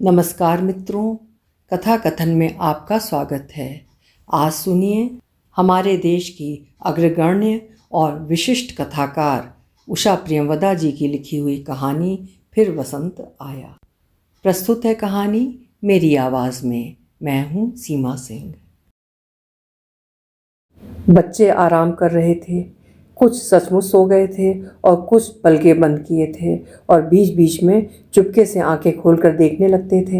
नमस्कार मित्रों, कथा कथन में आपका स्वागत है। आज सुनिए हमारे देश की अग्रगण्य और विशिष्ट कथाकार उषा प्रियंवदा जी की लिखी हुई कहानी फिर वसंत आया। प्रस्तुत है कहानी मेरी आवाज़ में। मैं हूँ सीमा सिंह। बच्चे आराम कर रहे थे। कुछ सचमुच सो गए थे और कुछ पलकें बंद किए थे और बीच बीच में चुपके से आंखें खोलकर देखने लगते थे।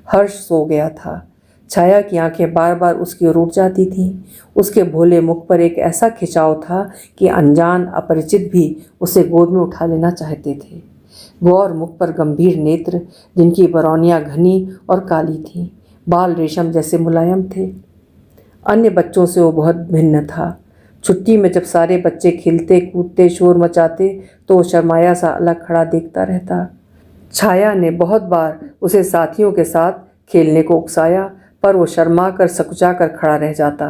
हर्ष सो गया था। छाया की आंखें बार बार उसकी ओर उठ जाती थीं। उसके भोले मुख पर एक ऐसा खिंचाव था कि अनजान अपरिचित भी उसे गोद में उठा लेना चाहते थे। गौर मुख पर गंभीर नेत्र, जिनकी बरौनियां घनी और काली थीं, बाल रेशम जैसे मुलायम थे। अन्य बच्चों से वो बहुत भिन्न था। छुट्टी में जब सारे बच्चे खेलते कूदते शोर मचाते तो वो शर्माया सा अलग खड़ा देखता रहता। छाया ने बहुत बार उसे साथियों के साथ खेलने को उकसाया, पर वो शर्मा कर सकुचा कर खड़ा रह जाता।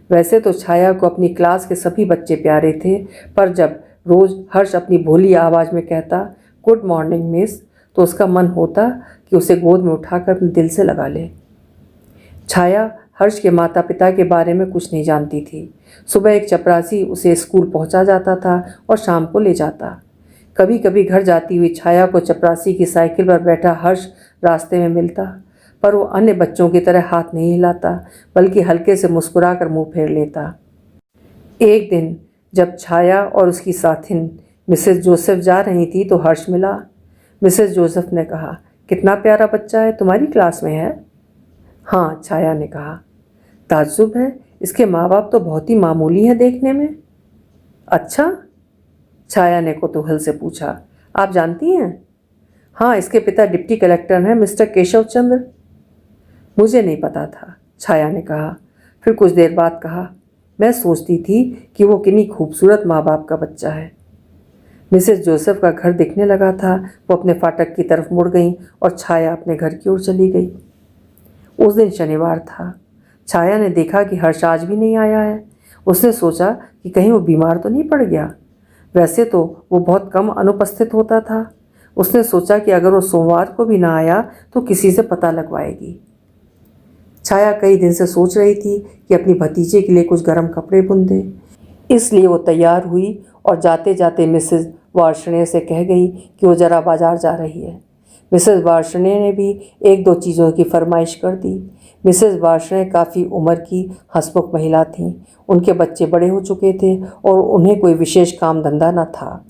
वैसे तो छाया को अपनी क्लास के सभी बच्चे प्यारे थे, पर जब रोज़ हर्ष अपनी भोली आवाज़ में कहता गुड मॉर्निंग मिस, तो उसका मन होता कि उसे गोद में उठाकर अपने दिल से लगा ले। छाया हर्ष के माता पिता के बारे में कुछ नहीं जानती थी। सुबह एक चपरासी उसे स्कूल पहुंचा जाता था और शाम को ले जाता। कभी कभी घर जाती हुई छाया को चपरासी की साइकिल पर बैठा हर्ष रास्ते में मिलता, पर वो अन्य बच्चों की तरह हाथ नहीं हिलाता, बल्कि हल्के से मुस्कुरा कर मुँह फेर लेता। एक दिन जब छाया और उसकी साथिन मिसेस जोसेफ जा रही थी तो हर्ष मिला। मिसेस जोसेफ ने कहा, कितना प्यारा बच्चा है, तुम्हारी क्लास में है? हाँ, छाया ने कहा। ताज्जुब है, इसके माँ बाप तो बहुत ही मामूली हैं देखने में। अच्छा, छाया ने कौतूहल से पूछा, आप जानती हैं? हाँ, इसके पिता डिप्टी कलेक्टर हैं, मिस्टर केशव चंद्र। मुझे नहीं पता था, छाया ने कहा। फिर कुछ देर बाद कहा, मैं सोचती थी कि वो किन्हीं खूबसूरत माँ बाप का बच्चा है। मिसेस जोसेफ का घर दिखने लगा था। वो अपने फाटक की तरफ मुड़ गई और छाया अपने घर की ओर चली गई। उस दिन शनिवार था। छाया ने देखा कि हर्ष आज भी नहीं आया है। उसने सोचा कि कहीं वो बीमार तो नहीं पड़ गया। वैसे तो वो बहुत कम अनुपस्थित होता था। उसने सोचा कि अगर वो सोमवार को भी ना आया तो किसी से पता लगवाएगी। छाया कई दिन से सोच रही थी कि अपनी भतीजे के लिए कुछ गर्म कपड़े बुन दे, इसलिए वो तैयार हुई और जाते जाते मिसेस वार्ष्णेय से कह गई कि वो ज़रा बाजार जा रही है। मिसेस वार्ष्णेय ने भी एक दो चीज़ों की फरमाइश कर दी। मिसेस वार्ष्णेय काफ़ी उम्र की हंसमुख महिला थीं। उनके बच्चे बड़े हो चुके थे और उन्हें कोई विशेष काम धंधा न था।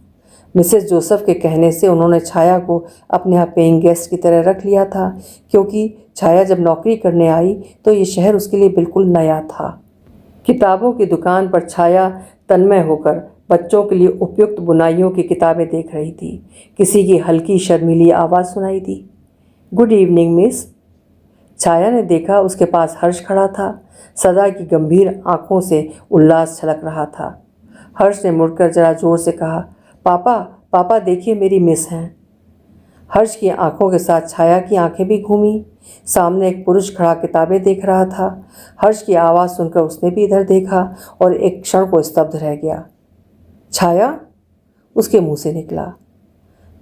मिसेस जोसेफ के कहने से उन्होंने छाया को अपने यहाँ पेइंग गेस्ट की तरह रख लिया था, क्योंकि छाया जब नौकरी करने आई तो ये शहर उसके लिए बिल्कुल नया था। किताबों की दुकान पर छाया तन्मय होकर बच्चों के लिए उपयुक्त बुनाइयों की किताबें देख रही थी। किसी की हल्की शर्मीली आवाज़ सुनाई दी, गुड इवनिंग मिस। छाया ने देखा उसके पास हर्ष खड़ा था। सदा की गंभीर आंखों से उल्लास छलक रहा था। हर्ष ने मुड़कर जरा जोर से कहा, पापा पापा देखिए, मेरी मिस हैं। हर्ष की आंखों के साथ छाया की आंखें भी घूमी। सामने एक पुरुष खड़ा किताबें देख रहा था। हर्ष की आवाज़ सुनकर उसने भी इधर देखा और एक क्षण को स्तब्ध रह गया। छाया, उसके मुंह से निकला।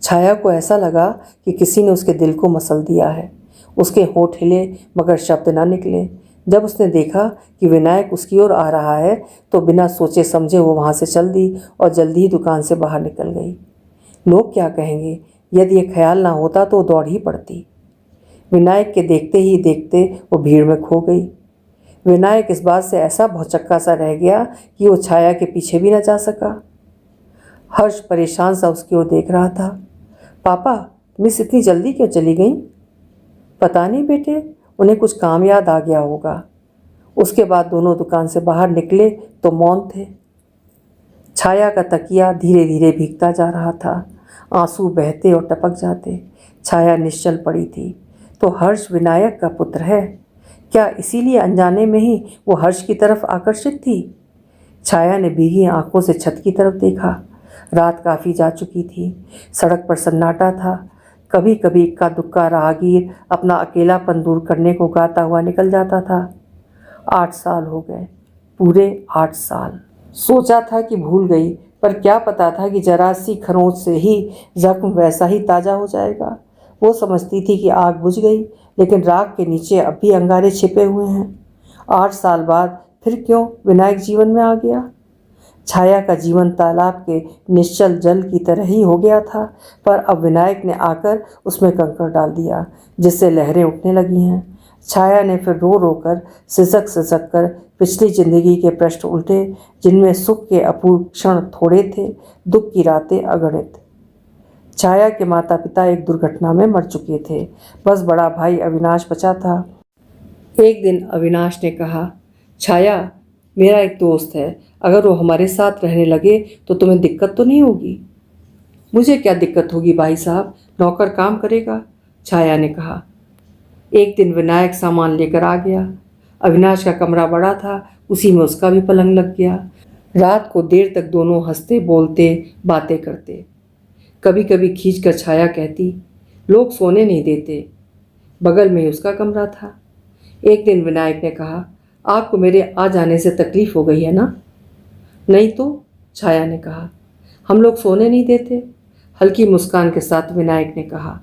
छाया को ऐसा लगा कि किसी ने उसके दिल को मसल दिया है। उसके होंठ हिले मगर शब्द ना निकले। जब उसने देखा कि विनायक उसकी ओर आ रहा है तो बिना सोचे समझे वो वहाँ से चल दी और जल्दी ही दुकान से बाहर निकल गई। लोग क्या कहेंगे, यदि ये ख्याल ना होता तो दौड़ ही पड़ती। विनायक के देखते ही देखते वो भीड़ में खो गई। विनायक इस बात से ऐसा भौचक्का सा रह गया कि वो छाया के पीछे भी न जा सका। हर्ष परेशान सा उसकी ओर देख रहा था। पापा, मिस इतनी जल्दी क्यों चली गई? पता नहीं बेटे, उन्हें कुछ काम याद आ गया होगा। उसके बाद दोनों दुकान से बाहर निकले तो मौन थे। छाया का तकिया धीरे धीरे भीगता जा रहा था। आंसू बहते और टपक जाते। छाया निश्चल पड़ी थी। तो हर्ष विनायक का पुत्र है? क्या इसीलिए अनजाने में ही वो हर्ष की तरफ आकर्षित थी? छाया ने भीगी आंखों से छत की तरफ देखा। रात काफ़ी जा चुकी थी। सड़क पर सन्नाटा था। कभी कभी इक्का दुक्का राहगीर अपना अकेलापन दूर करने को गाता हुआ निकल जाता था। 8 साल हो गए, पूरे 8 साल। सोचा था कि भूल गई, पर क्या पता था कि जरा सी खरोंच से ही जख्म वैसा ही ताज़ा हो जाएगा। वो समझती थी कि आग बुझ गई, लेकिन राख के नीचे अब भी अंगारे छिपे हुए हैं। 8 साल बाद फिर क्यों विनायक जीवन में आ गया? छाया का जीवन तालाब के निश्चल जल की तरह ही हो गया था, पर अब विनायक ने आकर उसमें कंकड़ डाल दिया, जिससे लहरें उठने लगी हैं। छाया ने फिर रो रो कर सिसक सिसक कर पिछली जिंदगी के प्रश्न उल्टे, जिनमें सुख के अपूर्व क्षण थोड़े थे, दुख की रातें अगणित। छाया के माता पिता एक दुर्घटना में मर चुके थे, बस बड़ा भाई अविनाश बचा था। एक दिन अविनाश ने कहा, छाया, मेरा एक दोस्त है, अगर वो हमारे साथ रहने लगे तो तुम्हें दिक्कत तो नहीं होगी? मुझे क्या दिक्कत होगी भाई साहब, नौकर काम करेगा, छाया ने कहा। एक दिन विनायक सामान लेकर आ गया। अविनाश का कमरा बड़ा था, उसी में उसका भी पलंग लग गया। रात को देर तक दोनों हंसते बोलते बातें करते। कभी कभी खींच कर छाया कहती, लोग सोने नहीं देते। बगल में ही उसका कमरा था। एक दिन विनायक ने कहा, आपको मेरे आ जाने से तकलीफ हो गई है ना? नहीं तो, छाया ने कहा, हम लोग सोने नहीं देते, हल्की मुस्कान के साथ विनायक ने कहा।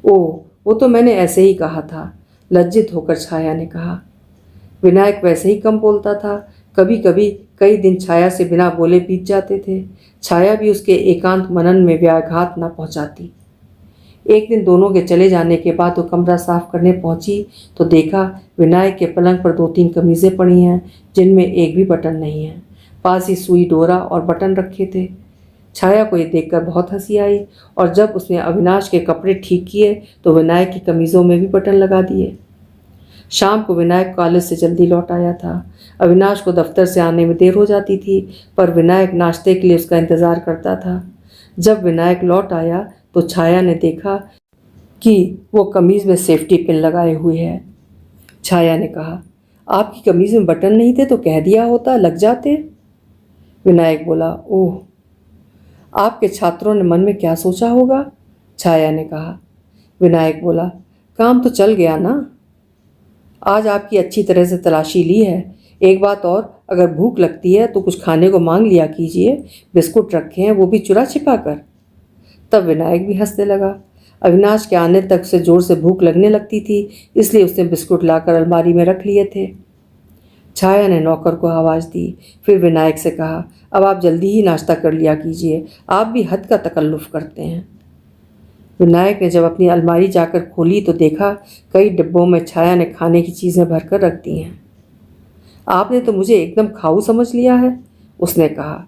ओह, वो तो मैंने ऐसे ही कहा था, लज्जित होकर छाया ने कहा। विनायक वैसे ही कम बोलता था। कभी कभी कई दिन छाया से बिना बोले बीत जाते थे। छाया भी उसके एकांत मनन में व्याघात न पहुंचाती। एक दिन दोनों के चले जाने के बाद वो कमरा साफ करने पहुंची तो देखा विनायक के पलंग पर 2-3 कमीज़ें पड़ी हैं, जिनमें एक भी बटन नहीं है। पास ही सुई, डोरा और बटन रखे थे। छाया को ये देखकर बहुत हंसी आई, और जब उसने अविनाश के कपड़े ठीक किए तो विनायक की कमीज़ों में भी बटन लगा दिए। शाम को विनायक कॉलेज से जल्दी लौट आया था। अविनाश को दफ्तर से आने में देर हो जाती थी, पर विनायक नाश्ते के लिए उसका इंतज़ार करता था। जब विनायक लौट आया तो छाया ने देखा कि वो कमीज़ में सेफ्टी पिन लगाए हुए है। छाया ने कहा, आपकी कमीज़ में बटन नहीं थे तो कह दिया होता, लग जाते। विनायक बोला, ओह, आपके छात्रों ने मन में क्या सोचा होगा? छाया ने कहा। विनायक बोला, काम तो चल गया ना, आज आपकी अच्छी तरह से तलाशी ली है। एक बात और, अगर भूख लगती है तो कुछ खाने को मांग लिया कीजिए, बिस्कुट रखे हैं, वो भी चुरा छिपा कर। तब विनायक भी हंसने लगा। अविनाश के आने तक से जोर से भूख लगने लगती थी, इसलिए उसने बिस्कुट लाकर अलमारी में रख लिए थे। छाया ने नौकर को आवाज़ दी, फिर विनायक से कहा, अब आप जल्दी ही नाश्ता कर लिया कीजिए, आप भी हद का तकल्लुफ़ करते हैं। विनायक ने जब अपनी अलमारी जाकर खोली तो देखा कई डिब्बों में छाया ने खाने की चीज़ें भरकर रख दी हैं। आपने तो मुझे एकदम खाऊ समझ लिया है, उसने कहा।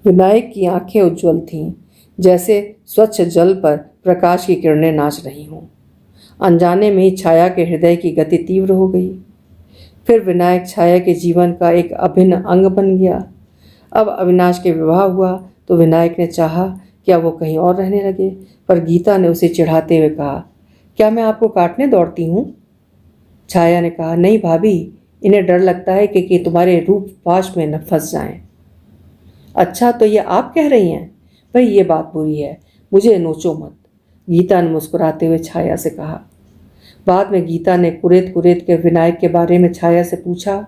विनायक की आंखें उज्ज्वल थीं, जैसे स्वच्छ जल पर प्रकाश की किरणें नाच रही हों। अनजाने में ही छाया के हृदय की गति तीव्र हो गई। फिर विनायक छाया के जीवन का एक अभिन्न अंग बन गया। अब अविनाश के विवाह हुआ तो विनायक ने चाहा कि अब वो कहीं और रहने लगे, पर गीता ने उसे चिढ़ाते हुए कहा, क्या मैं आपको काटने दौड़ती हूँ? छाया ने कहा, नहीं भाभी, इन्हें डर लगता है कि तुम्हारे रूप पाश में न फंस जाएं। अच्छा, तो ये आप कह रही हैं? भाई ये बात बुरी है, मुझे नोचो मत, गीता ने मुस्कुराते हुए छाया से कहा। बाद में गीता ने कुरेद कुरेद के विनायक के बारे में छाया से पूछा।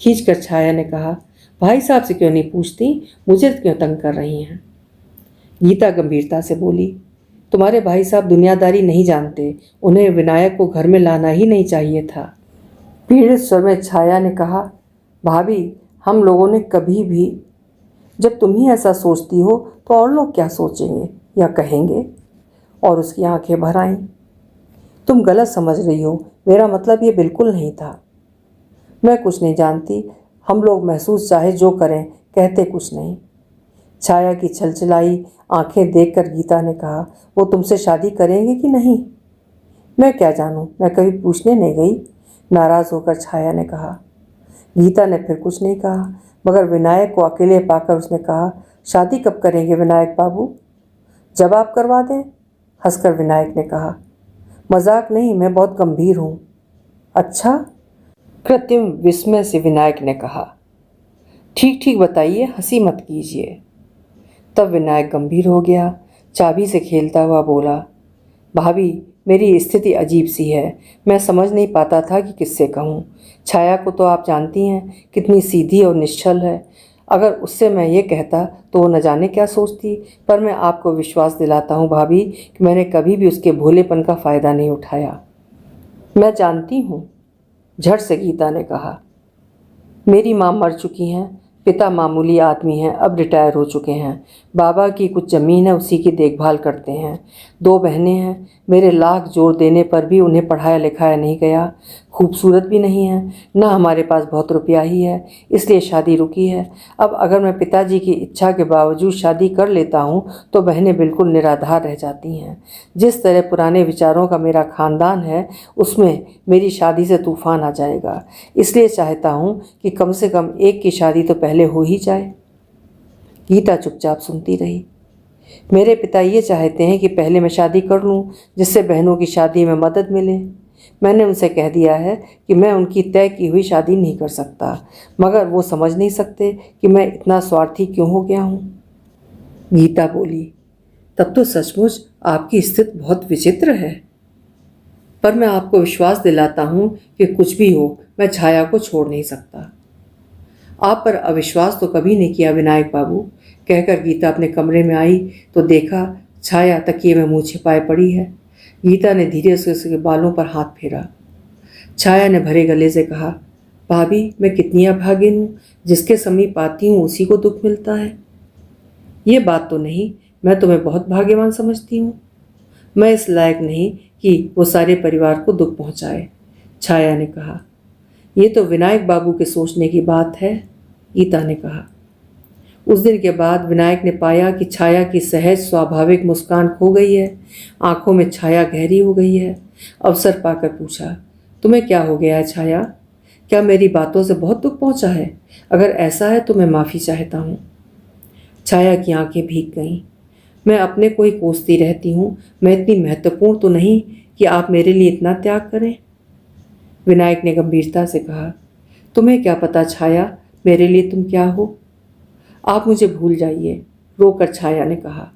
खींचकर छाया ने कहा, भाई साहब से क्यों नहीं पूछती, मुझे क्यों तंग कर रही हैं? गीता गंभीरता से बोली, तुम्हारे भाई साहब दुनियादारी नहीं जानते, उन्हें विनायक को घर में लाना ही नहीं चाहिए था। पीड़ित स्वर में छाया ने कहा, भाभी, हम लोगों ने कभी भी, जब तुम ही ऐसा सोचती हो तो और लोग क्या सोचेंगे या कहेंगे? और उसकी आंखें भर आईं। तुम गलत समझ रही हो, मेरा मतलब ये बिल्कुल नहीं था। मैं कुछ नहीं जानती, हम लोग महसूस चाहे जो करें, कहते कुछ नहीं। छाया की छलछलाई आंखें देखकर गीता ने कहा, वो तुमसे शादी करेंगे कि नहीं? मैं क्या जानूं, मैं कभी पूछने नहीं गई, नाराज़ होकर छाया ने कहा। गीता ने फिर कुछ नहीं कहा, मगर विनायक को अकेले पाकर उसने कहा, शादी कब करेंगे विनायक बाबू? जब आप करवा दें, हंसकर विनायक ने कहा। मजाक नहीं, मैं बहुत गंभीर हूँ। अच्छा, कृत्रिम विस्मय से विनायक ने कहा। ठीक ठीक बताइए, हंसी मत कीजिए। तब विनायक गंभीर हो गया, चाबी से खेलता हुआ बोला, भाभी, मेरी स्थिति अजीब सी है, मैं समझ नहीं पाता था कि किससे कहूँ। छाया को तो आप जानती हैं, कितनी सीधी और निश्चल है। अगर उससे मैं ये कहता तो वो न जाने क्या सोचती, पर मैं आपको विश्वास दिलाता हूँ भाभी कि मैंने कभी भी उसके भोलेपन का फ़ायदा नहीं उठाया। मैं जानती हूँ, झट से गीता ने कहा। मेरी माँ मर चुकी हैं, पिता मामूली आदमी हैं, अब रिटायर हो चुके हैं। बाबा की कुछ ज़मीन है, उसी की देखभाल करते हैं। 2 बहनें हैं, मेरे लाख जोर देने पर भी उन्हें पढ़ाया लिखाया नहीं गया। खूबसूरत भी नहीं है, न हमारे पास बहुत रुपया ही है, इसलिए शादी रुकी है। अब अगर मैं पिताजी की इच्छा के बावजूद शादी कर लेता हूँ तो बहनें बिल्कुल निराधार रह जाती हैं। जिस तरह पुराने विचारों का मेरा ख़ानदान है, उसमें मेरी शादी से तूफ़ान आ जाएगा। इसलिए चाहता हूँ कि कम से कम एक की शादी तो पहले हो ही जाए। गीता चुपचाप सुनती रही। मेरे पिता ये चाहते हैं कि पहले मैं शादी कर लूँ, जिससे बहनों की शादी में मदद मिले। मैंने उनसे कह दिया है कि मैं उनकी तय की हुई शादी नहीं कर सकता, मगर वो समझ नहीं सकते कि मैं इतना स्वार्थी क्यों हो गया हूँ। गीता बोली, तब तो सचमुच आपकी स्थिति बहुत विचित्र है, पर मैं आपको विश्वास दिलाता हूँ कि कुछ भी हो, मैं छाया को छोड़ नहीं सकता। आप पर अविश्वास तो कभी नहीं किया विनायक बाबू, कहकर गीता अपने कमरे में आई तो देखा छाया तकिए में मुंह छिपाए पड़ी है। गीता ने धीरे से उसके बालों पर हाथ फेरा। छाया ने भरे गले से कहा, भाभी मैं कितनी अभागिन हूँ, जिसके समीप आती हूँ उसी को दुख मिलता है। ये बात तो नहीं, मैं तुम्हें बहुत भाग्यवान समझती हूँ। मैं इस लायक नहीं कि वो सारे परिवार को दुख पहुँचाए, छाया ने कहा। ये तो विनायक बाबू के सोचने की बात है, गीता ने कहा। उस दिन के बाद विनायक ने पाया कि छाया की सहज स्वाभाविक मुस्कान खो गई है, आंखों में छाया गहरी हो गई है। अवसर पाकर पूछा, तुम्हें क्या हो गया है छाया? क्या मेरी बातों से बहुत दुख पहुंचा है? अगर ऐसा है तो मैं माफ़ी चाहता हूँ। छाया की आंखें भीग गईं। मैं अपने को ही कोसती रहती हूँ, मैं इतनी महत्वपूर्ण तो नहीं कि आप मेरे लिए इतना त्याग करें। विनायक ने गंभीरता से कहा, तुम्हें क्या पता छाया मेरे लिए तुम क्या हो? आप मुझे भूल जाइए, रोकर छाया ने कहा।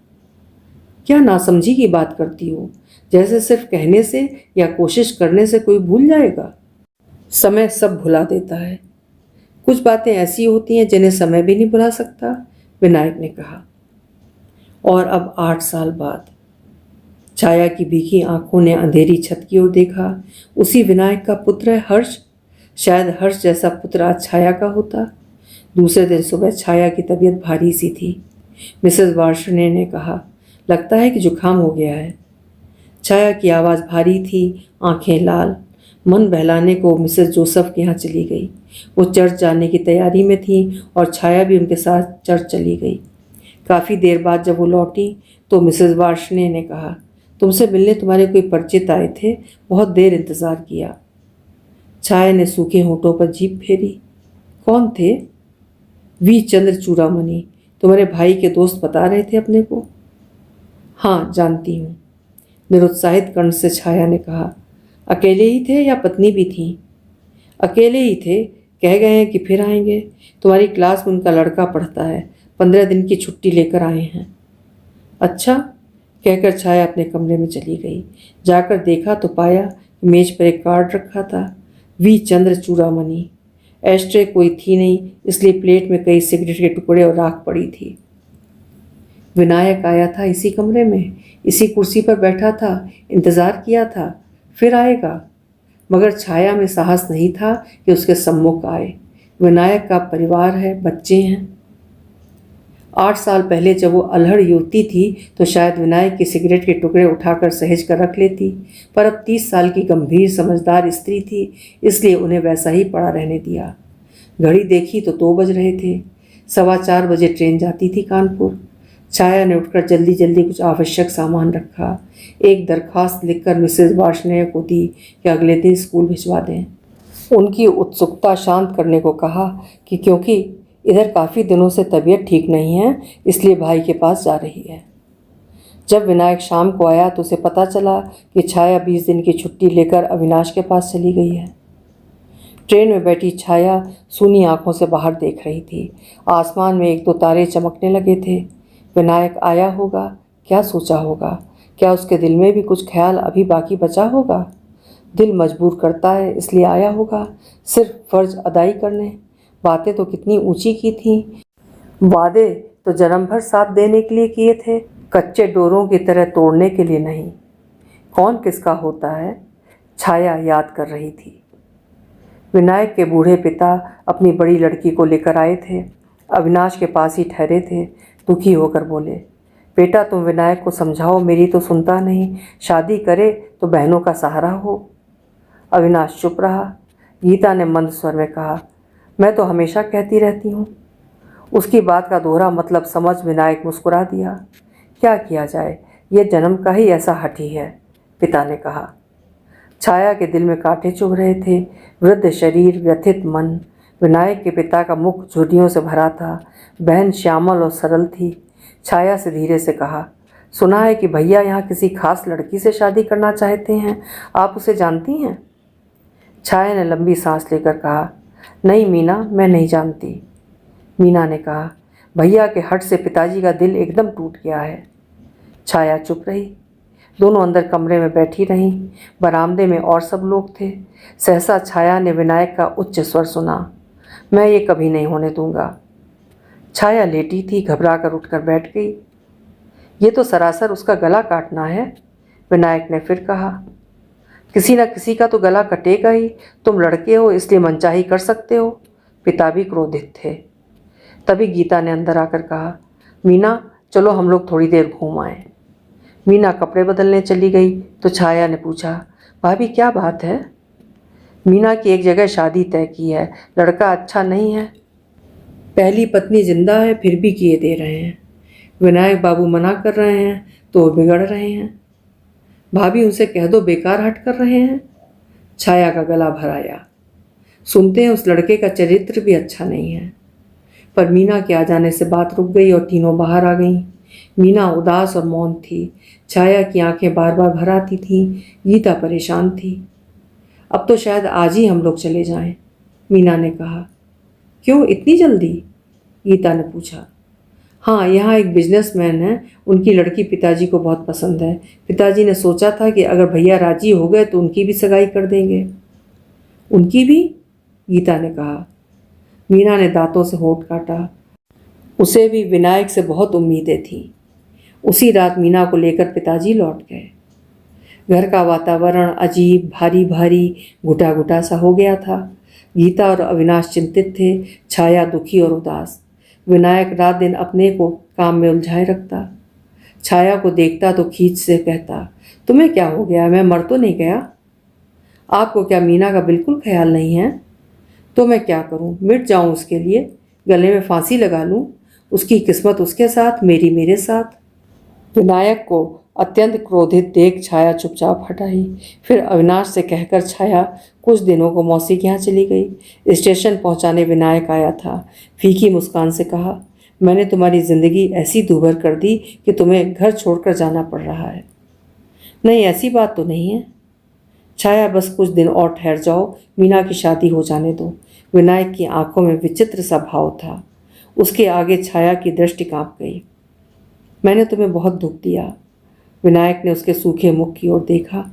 क्या नासमझी की बात करती हो, जैसे सिर्फ कहने से या कोशिश करने से कोई भूल जाएगा। समय सब भुला देता है। कुछ बातें ऐसी होती हैं जिन्हें समय भी नहीं भुला सकता, विनायक ने कहा। और अब 8 साल बाद छाया की भीगी आंखों ने अंधेरी छत की ओर देखा। उसी विनायक का पुत्र है हर्ष। शायद हर्ष जैसा पुत्र आज छाया का होता। दूसरे दिन सुबह छाया की तबीयत भारी सी थी। मिसेस वार्ष्णेय ने कहा, लगता है कि जुकाम हो गया है। छाया की आवाज़ भारी थी, आंखें लाल। मन बहलाने को मिसेस जोसेफ के यहाँ चली गई। वो चर्च जाने की तैयारी में थी और छाया भी उनके साथ चर्च चली गई। काफ़ी देर बाद जब वो लौटी तो मिसेस वार्ष्णेय ने कहा, तुमसे मिलने तुम्हारे कोई परिचित आए थे, बहुत देर इंतज़ार किया। छाया ने सूखे होठों पर जीभ फेरी। कौन थे? वी चंद्र चूड़ामणि, तुम्हारे भाई के दोस्त बता रहे थे अपने को। हाँ जानती हूँ, निरुत्साहित कंठ से छाया ने कहा। अकेले ही थे या पत्नी भी थी? अकेले ही थे, कह गए हैं कि फिर आएंगे। तुम्हारी क्लास में उनका लड़का पढ़ता है, 15 दिन की छुट्टी लेकर आए हैं। अच्छा, कहकर छाया अपने कमरे में चली गई। जाकर देखा तो पाया कि मेज पर एक कार्ड रखा था, वी चंद्र चूड़ामणि। एस्ट्रे कोई थी नहीं, इसलिए प्लेट में कई सिगरेट के टुकड़े और राख पड़ी थी। विनायक आया था इसी कमरे में, इसी कुर्सी पर बैठा था, इंतज़ार किया था, फिर आएगा। मगर छाया में साहस नहीं था कि उसके सम्मुख आए। विनायक का परिवार है, बच्चे हैं। 8 साल पहले जब वो अल्हड़ युवती थी तो शायद विनायक की सिगरेट के टुकड़े उठाकर सहेज कर रख लेती, पर अब 30 साल की गंभीर समझदार स्त्री थी, इसलिए उन्हें वैसा ही पड़ा रहने दिया। घड़ी देखी तो 2 बज रहे थे। 4:15 बजे ट्रेन जाती थी कानपुर। छाया ने उठकर जल्दी जल्दी कुछ आवश्यक सामान रखा। एक दरख्वास्त लिखकर मिसेस वार्ष्णेय को दी कि अगले दिन स्कूल भिजवा दें। उनकी उत्सुकता शांत करने को कहा कि क्योंकि इधर काफ़ी दिनों से तबीयत ठीक नहीं है, इसलिए भाई के पास जा रही है। जब विनायक शाम को आया तो उसे पता चला कि छाया 20 दिन की छुट्टी लेकर अविनाश के पास चली गई है। ट्रेन में बैठी छाया सूनी आंखों से बाहर देख रही थी। आसमान में 1-2 तारे चमकने लगे थे। विनायक आया होगा, क्या सोचा होगा? क्या उसके दिल में भी कुछ ख्याल अभी बाकी बचा होगा? दिल मजबूर करता है इसलिए आया होगा, सिर्फ फर्ज अदाई करने। बातें तो कितनी ऊंची की थी, वादे तो जन्म भर साथ देने के लिए किए थे, कच्चे डोरों की तरह तोड़ने के लिए नहीं। कौन किसका होता है, छाया याद कर रही थी। विनायक के बूढ़े पिता अपनी बड़ी लड़की को लेकर आए थे। अविनाश के पास ही ठहरे थे। दुखी होकर बोले, बेटा तुम विनायक को समझाओ, मेरी तो सुनता नहीं। शादी करे तो बहनों का सहारा हो। अविनाश चुप रहा। गीता ने मंद स्वर में कहा, मैं तो हमेशा कहती रहती हूँ। उसकी बात का दोहरा मतलब समझ विनायक मुस्कुरा दिया। क्या किया जाए, यह जन्म का ही ऐसा हठी है, पिता ने कहा। छाया के दिल में कांटे चुभ रहे थे। वृद्ध शरीर, व्यथित मन। विनायक के पिता का मुख झुर्रियों से भरा था। बहन श्यामल और सरल थी। छाया से धीरे से कहा, सुना है कि भैया यहाँ किसी खास लड़की से शादी करना चाहते हैं, आप उसे जानती हैं? छाया ने लंबी सांस लेकर कहा, नहीं मीना, मैं नहीं जानती। मीना ने कहा, भैया के हट से पिताजी का दिल एकदम टूट गया है। छाया चुप रही। दोनों अंदर कमरे में बैठी रहीं। बरामदे में और सब लोग थे। सहसा छाया ने विनायक का उच्च स्वर सुना, मैं ये कभी नहीं होने दूंगा। छाया लेटी थी, घबरा कर उठकर बैठ गई। ये तो सरासर उसका गला काटना है, विनायक ने फिर कहा। किसी न किसी का तो गला कटेगा ही, तुम लड़के हो इसलिए मनचाही कर सकते हो। पिता भी क्रोधित थे। तभी गीता ने अंदर आकर कहा, मीना चलो हम लोग थोड़ी देर घूम आए। मीना कपड़े बदलने चली गई तो छाया ने पूछा, भाभी क्या बात है? मीना की एक जगह शादी तय की है, लड़का अच्छा नहीं है। पहली पत्नी जिंदा है फिर भी किए दे रहे हैं। विनायक बाबू मना कर रहे हैं तो वो बिगड़ रहे हैं। भाभी उनसे कह दो बेकार हट कर रहे हैं। छाया का गला भर आया। सुनते हैं उस लड़के का चरित्र भी अच्छा नहीं है। पर मीना के आ जाने से बात रुक गई और तीनों बाहर आ गईं। मीना उदास और मौन थी। छाया की आंखें बार बार भर आती थीं। गीता परेशान थी। अब तो शायद आज ही हम लोग चले जाएं, मीना ने कहा। क्यों इतनी जल्दी? गीता ने पूछा। हाँ, यहाँ एक बिजनेसमैन है, उनकी लड़की पिताजी को बहुत पसंद है। पिताजी ने सोचा था कि अगर भैया राजी हो गए तो उनकी भी सगाई कर देंगे। उनकी भी? गीता ने कहा। मीना ने दांतों से होंठ काटा। उसे भी विनायक से बहुत उम्मीदें थीं। उसी रात मीना को लेकर पिताजी लौट गए। घर का वातावरण अजीब, भारी भारी, घुटा घुटा सा हो गया था। गीता और अविनाश चिंतित थे, छाया दुखी और उदास। विनायक रात दिन अपने को काम में उलझाए रखता। छाया को देखता तो खींच से कहता, तुम्हें क्या हो गया, मैं मर तो नहीं गया? आपको क्या मीना का बिल्कुल ख्याल नहीं है? तो मैं क्या करूं, मिट जाऊं उसके लिए, गले में फांसी लगा लूं? उसकी किस्मत उसके साथ, मेरी मेरे साथ। विनायक को अत्यंत क्रोधित देख छाया चुपचाप हटाई। फिर अविनाश से कहकर छाया कुछ दिनों को मौसी के यहाँ चली गई। स्टेशन पहुँचाने विनायक आया था। फीकी मुस्कान से कहा, मैंने तुम्हारी ज़िंदगी ऐसी दूभर कर दी कि तुम्हें घर छोड़कर जाना पड़ रहा है। नहीं, ऐसी बात तो नहीं है। छाया बस कुछ दिन और ठहर जाओ, मीना की शादी हो जाने दो। विनायक की आंखों में विचित्र सा भाव था। उसके आगे छाया की दृष्टि कांप गई। मैंने तुम्हें बहुत दुख दिया। विनायक ने उसके सूखे मुख की ओर देखा।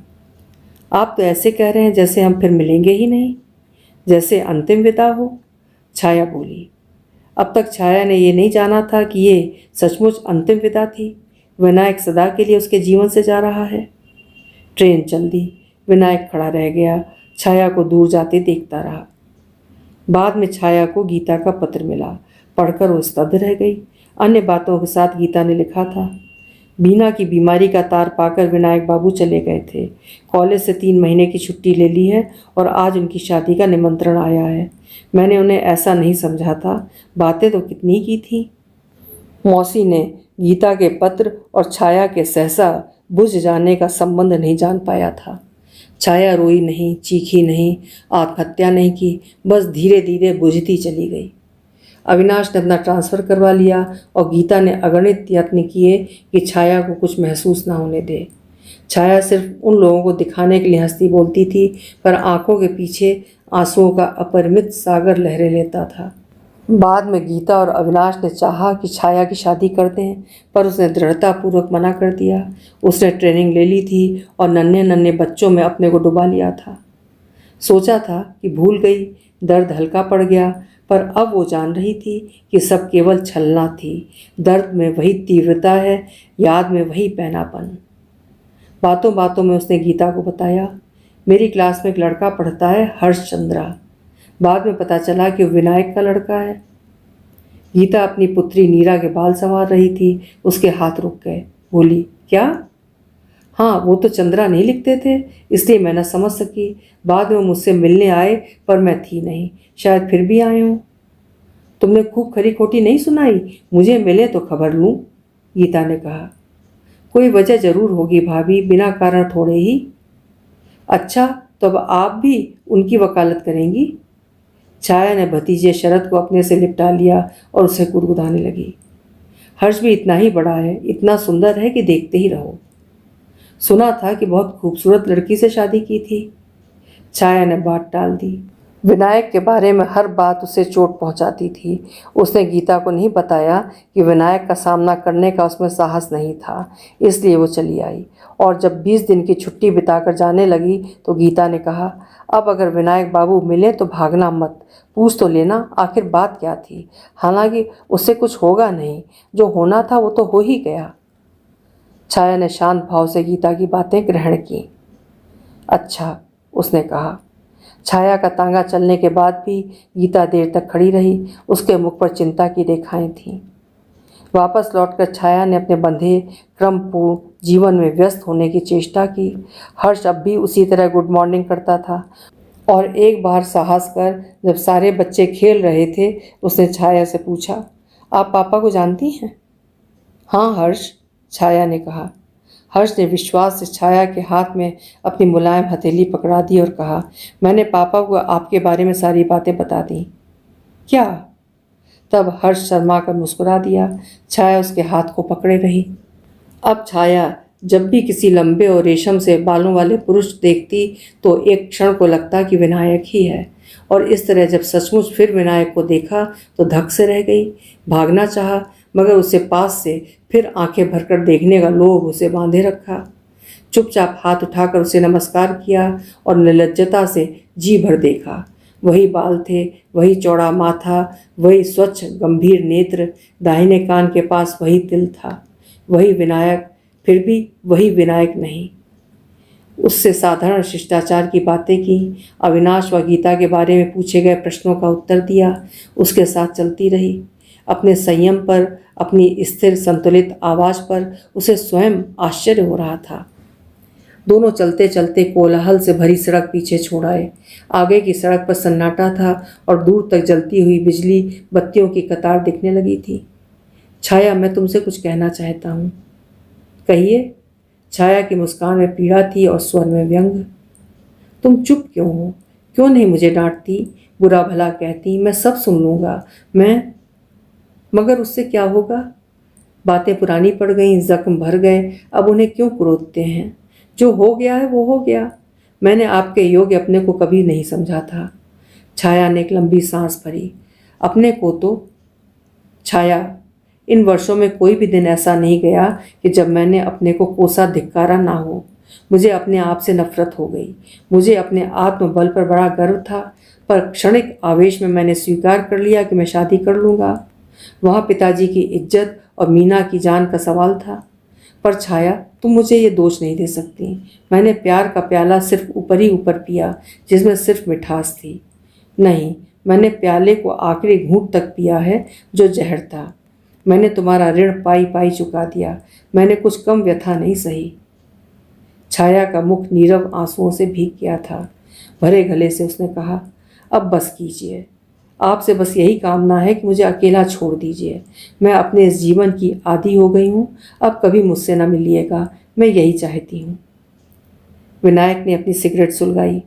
आप तो ऐसे कह रहे हैं जैसे हम फिर मिलेंगे ही नहीं, जैसे अंतिम विदा हो। छाया बोली। अब तक छाया ने ये नहीं जाना था कि ये सचमुच अंतिम विदा थी। विनायक सदा के लिए उसके जीवन से जा रहा है। ट्रेन चल दी। विनायक खड़ा रह गया, छाया को दूर जाते देखता रहा। बाद में छाया को गीता का पत्र मिला। पढ़कर वो स्तब्ध रह गई। अन्य बातों के साथ गीता ने लिखा था, मीना की बीमारी का तार पाकर विनायक बाबू चले गए थे। कॉलेज से 3 महीने की छुट्टी ले ली है और आज उनकी शादी का निमंत्रण आया है। मैंने उन्हें ऐसा नहीं समझा था, बातें तो कितनी की थी। मौसी ने गीता के पत्र और छाया के सहसा बुझ जाने का संबंध नहीं जान पाया था। छाया रोई नहीं, चीखी नहीं, आत्महत्या नहीं की, बस धीरे धीरे बुझती चली गई। अविनाश ने अपना ट्रांसफ़र करवा लिया और गीता ने अगणित यत्न किए कि छाया को कुछ महसूस ना होने दे। छाया सिर्फ उन लोगों को दिखाने के लिए हंसती बोलती थी, पर आंखों के पीछे आंसुओं का अपरिमित सागर लहरें लेता था। बाद में गीता और अविनाश ने चाहा कि छाया की शादी कर दें, पर उसने दृढ़तापूर्वक मना कर दिया। उसने ट्रेनिंग ले ली थी और नन्हे नन्हे बच्चों में अपने को डुबा लिया था। सोचा था कि भूल गई, दर्द हल्का पड़ गया, पर अब वो जान रही थी कि सब केवल छलना थी। दर्द में वही तीव्रता है, याद में वही पैनापन। बातों बातों में उसने गीता को बताया, मेरी क्लास में एक लड़का पढ़ता है, हर्ष चंद्रा। बाद में पता चला कि वो विनायक का लड़का है। गीता अपनी पुत्री नीरा के बाल संवार रही थी, उसके हाथ रुक गए। बोली, क्या? हाँ, वो तो चंद्रा नहीं लिखते थे, इसलिए मैं न समझ सकी। बाद में वो मुझसे मिलने आए, पर मैं थी नहीं, शायद फिर भी आए हों। तुमने खूब खरी खोटी नहीं सुनाई, मुझे मिले तो खबर लूँ, गीता ने कहा। कोई वजह जरूर होगी भाभी, बिना कारण थोड़े ही। अच्छा, तो अब आप भी उनकी वकालत करेंगी? छाया ने भतीजे शरद को अपने से लिपटा लिया और उसे गुदगुदाने लगी। हर्ष भी इतना ही बड़ा है, इतना सुंदर है कि देखते ही रहो। सुना था कि बहुत खूबसूरत लड़की से शादी की थी। छाया ने बात टाल दी। विनायक के बारे में हर बात उसे चोट पहुंचाती थी। उसने गीता को नहीं बताया कि विनायक का सामना करने का उसमें साहस नहीं था, इसलिए वो चली आई। और जब 20 दिन की छुट्टी बिताकर जाने लगी तो गीता ने कहा, अब अगर विनायक बाबू मिले तो भागना मत, पूछ तो लेना आखिर बात क्या थी। हालांकि उससे कुछ होगा नहीं, जो होना था वो तो हो ही गया। छाया ने शांत भाव से गीता की बातें ग्रहण की। अच्छा, उसने कहा। छाया का तांगा चलने के बाद भी गीता देर तक खड़ी रही। उसके मुख पर चिंता की रेखाएं थीं। वापस लौटकर छाया ने अपने बंधे क्रमपूर्ण जीवन में व्यस्त होने की चेष्टा की। हर्ष अब भी उसी तरह गुड मॉर्निंग करता था, और एक बार साहस कर जब सारे बच्चे खेल रहे थे, उसने छाया से पूछा, आप पापा को जानती हैं? हाँ हर्ष, छाया ने कहा। हर्ष ने विश्वास से छाया के हाथ में अपनी मुलायम हथेली पकड़ा दी और कहा, मैंने पापा को आपके बारे में सारी बातें बता दी। क्या? तब हर्ष शर्मा कर मुस्कुरा दिया। छाया उसके हाथ को पकड़े रही। अब छाया जब भी किसी लंबे और रेशम से बालों वाले पुरुष देखती तो एक क्षण को लगता कि विनायक ही है, और इस तरह जब सचमुच फिर विनायक को देखा तो धक से रह गई। भागना चाहा, मगर उसे पास से फिर आंखें भरकर देखने का लोभ उसे बांधे रखा। चुपचाप हाथ उठाकर उसे नमस्कार किया और निर्लज्जता से जी भर देखा। वही बाल थे, वही चौड़ा माथा, वही स्वच्छ गंभीर नेत्र, दाहिने कान के पास वही तिल था। वही विनायक, फिर भी वही विनायक नहीं। उससे साधारण शिष्टाचार की बातें की, अविनाश व गीता के बारे में पूछे गए प्रश्नों का उत्तर दिया, उसके साथ चलती रही। अपने संयम पर, अपनी स्थिर संतुलित आवाज़ पर उसे स्वयं आश्चर्य हो रहा था। दोनों चलते चलते कोलाहल से भरी सड़क पीछे छोड़ आए। आगे की सड़क पर सन्नाटा था और दूर तक जलती हुई बिजली बत्तियों की कतार दिखने लगी थी। छाया, मैं तुमसे कुछ कहना चाहता हूँ। कहिए। छाया की मुस्कान में पीड़ा थी और स्वर में व्यंग। तुम चुप क्यों हो? क्यों नहीं मुझे डांटती, बुरा भला कहती? मैं सब सुन लूँगा। मगर उससे क्या होगा? बातें पुरानी पड़ गईं, जख्म भर गए, अब उन्हें क्यों कुरोदते हैं? जो हो गया है वो हो गया। मैंने आपके योग्य अपने को कभी नहीं समझा था। छाया ने एक लंबी सांस भरी। अपने को तो? छाया, इन वर्षों में कोई भी दिन ऐसा नहीं गया कि जब मैंने अपने को कोसा धिक्कारा ना हो। मुझे अपने आप से नफरत हो गई। मुझे अपने आत्मबल पर बड़ा गर्व था, पर क्षणिक आवेश में मैंने स्वीकार कर लिया कि मैं शादी कर लूँगा। वहाँ पिताजी की इज्जत और मीना की जान का सवाल था। पर छाया, तुम मुझे ये दोष नहीं दे सकती। मैंने प्यार का प्याला सिर्फ ऊपर ही ऊपर पिया, जिसमें सिर्फ मिठास थी। नहीं, मैंने प्याले को आखिरी घूंट तक पिया है, जो जहर था। मैंने तुम्हारा ऋण पाई पाई चुका दिया। मैंने कुछ कम व्यथा नहीं सही। छाया का मुख नीरव आंसुओं से भीग गया था। भरे गले से उसने कहा, अब बस कीजिए। आपसे बस यही कामना है कि मुझे अकेला छोड़ दीजिए। मैं अपने इस जीवन की आदी हो गई हूँ, अब कभी मुझसे न मिलिएगा, मैं यही चाहती हूँ। विनायक ने अपनी सिगरेट सुलगाई।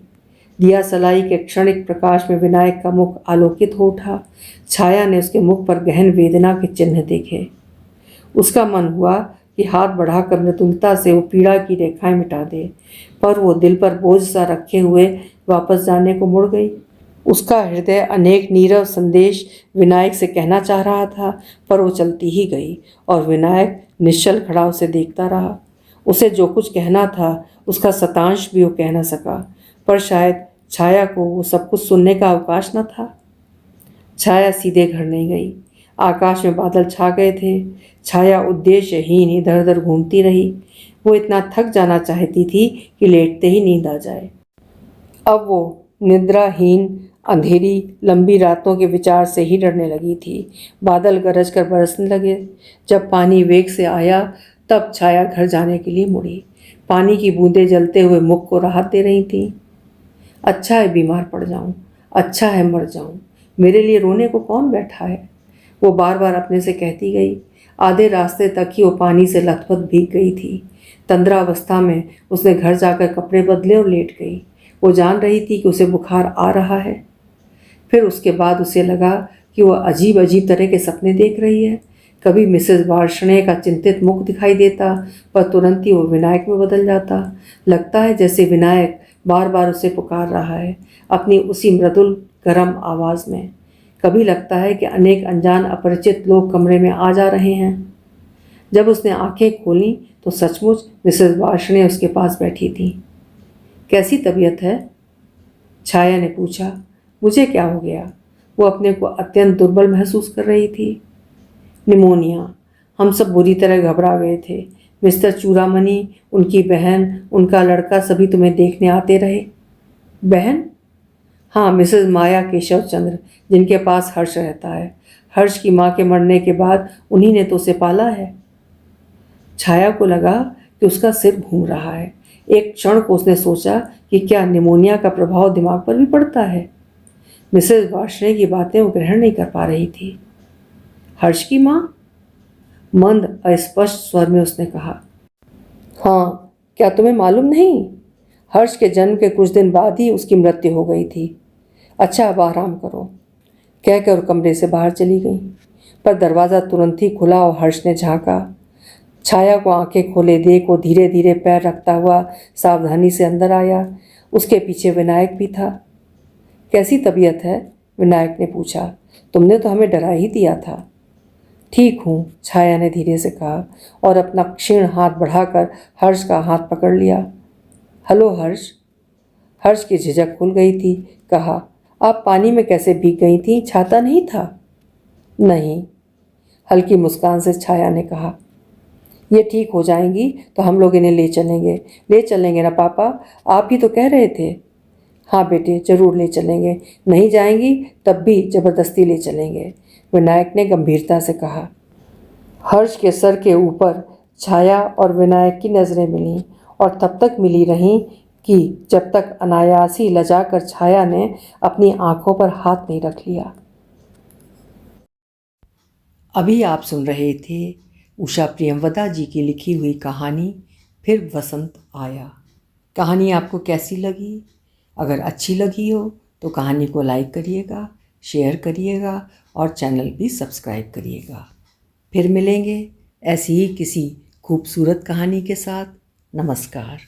दिया सलाई के क्षणिक प्रकाश में विनायक का मुख आलोकित हो उठा। छाया ने उसके मुख पर गहन वेदना के चिन्ह देखे। उसका मन हुआ कि हाथ बढ़ाकर मृदुलता से वो पीड़ा की रेखाएं मिटा दे, पर वो दिल पर बोझ सा रखे हुए वापस जाने को मुड़ गई। उसका हृदय अनेक नीरव संदेश विनायक से कहना चाह रहा था, पर वो चलती ही गई और विनायक निश्चल खड़ा उसे देखता रहा। उसे जो कुछ कहना था उसका शतांश भी वो कह न सका, पर शायद छाया को वो सब कुछ सुनने का अवकाश न था। छाया सीधे घर नहीं गई। आकाश में बादल छा गए थे। छाया उद्देश्यहीन इधर उधर घूमती रही। वो इतना थक जाना चाहती थी कि लेटते ही नींद आ जाए। अब वो निद्राहीन अंधेरी लंबी रातों के विचार से ही डरने लगी थी। बादल गरज कर बरसने लगे। जब पानी वेग से आया तब छाया घर जाने के लिए मुड़ी। पानी की बूंदें जलते हुए मुख को राहत दे रही थीं। अच्छा है बीमार पड़ जाऊं, अच्छा है मर जाऊं, मेरे लिए रोने को कौन बैठा है, वो बार बार अपने से कहती गई। आधे रास्ते तक ही वो पानी से लथपथ भीग गई थी। तंद्रावस्था में उसने घर जाकर कपड़े बदले और लेट गई। वो जान रही थी कि उसे बुखार आ रहा है। फिर उसके बाद उसे लगा कि वह अजीब अजीब तरह के सपने देख रही है। कभी मिसेस वार्ष्णेय का चिंतित मुख दिखाई देता, पर तुरंत ही वो विनायक में बदल जाता। लगता है जैसे विनायक बार बार उसे पुकार रहा है, अपनी उसी मृदुल गर्म आवाज़ में। कभी लगता है कि अनेक अनजान अपरिचित लोग कमरे में आ जा रहे हैं। जब उसने आंखें खोलीं तो सचमुच मिसेस वार्ष्णेय उसके पास बैठी थी। कैसी तबीयत है? छाया ने पूछा। मुझे क्या हो गया? वो अपने को अत्यंत दुर्बल महसूस कर रही थी। निमोनिया। हम सब बुरी तरह घबरा गए थे। मिस्टर चूड़ामणि, उनकी बहन, उनका लड़का सभी तुम्हें देखने आते रहे। बहन? हाँ, मिसेस माया केशव चंद्र, जिनके पास हर्ष रहता है। हर्ष की माँ के मरने के बाद उन्हीं ने तो उसे पाला है। छाया को लगा कि उसका सिर घूम रहा है। एक क्षण को उसने सोचा कि क्या निमोनिया का प्रभाव दिमाग पर भी पड़ता है। मिसेस वार्ष्णेय की बातें वो ग्रहण नहीं कर पा रही थी। हर्ष की माँ? मंद अस्पष्ट स्वर में उसने कहा। हाँ, क्या तुम्हें मालूम नहीं? हर्ष के जन्म के कुछ दिन बाद ही उसकी मृत्यु हो गई थी। अच्छा, अब आराम करो, कहकर कमरे से बाहर चली गई। पर दरवाज़ा तुरंत ही खुला और हर्ष ने झांका। छाया को आंखें खोले देख वो धीरे धीरे पैर रखता हुआ सावधानी से अंदर आया। उसके पीछे विनायक भी था। कैसी तबीयत है? विनायक ने पूछा। तुमने तो हमें डरा ही दिया था। ठीक हूँ, छाया ने धीरे से कहा और अपना क्षीण हाथ बढ़ाकर हर्ष का हाथ पकड़ लिया। हेलो हर्ष। हर्ष की झिझक खुल गई थी। कहा, आप पानी में कैसे भीग गई थी? छाता नहीं था? नहीं, हल्की मुस्कान से छाया ने कहा। ये ठीक हो जाएंगी तो हम लोग इन्हें ले चलेंगे ना पापा? आप ही तो कह रहे थे। हाँ बेटे, जरूर ले चलेंगे। नहीं जाएंगी तब भी जबरदस्ती ले चलेंगे, विनायक ने गंभीरता से कहा। हर्ष के सर के ऊपर छाया और विनायक की नज़रें मिलीं और तब तक मिली रहीं कि जब तक अनायास ही लजाकर छाया ने अपनी आंखों पर हाथ नहीं रख लिया। अभी आप सुन रहे थे उषा प्रियंवदा जी की लिखी हुई कहानी फिर वसंत आया। कहानी आपको कैसी लगी? अगर अच्छी लगी हो तो कहानी को लाइक करिएगा, शेयर करिएगा और चैनल भी सब्सक्राइब करिएगा। फिर मिलेंगे ऐसी ही किसी खूबसूरत कहानी के साथ। नमस्कार।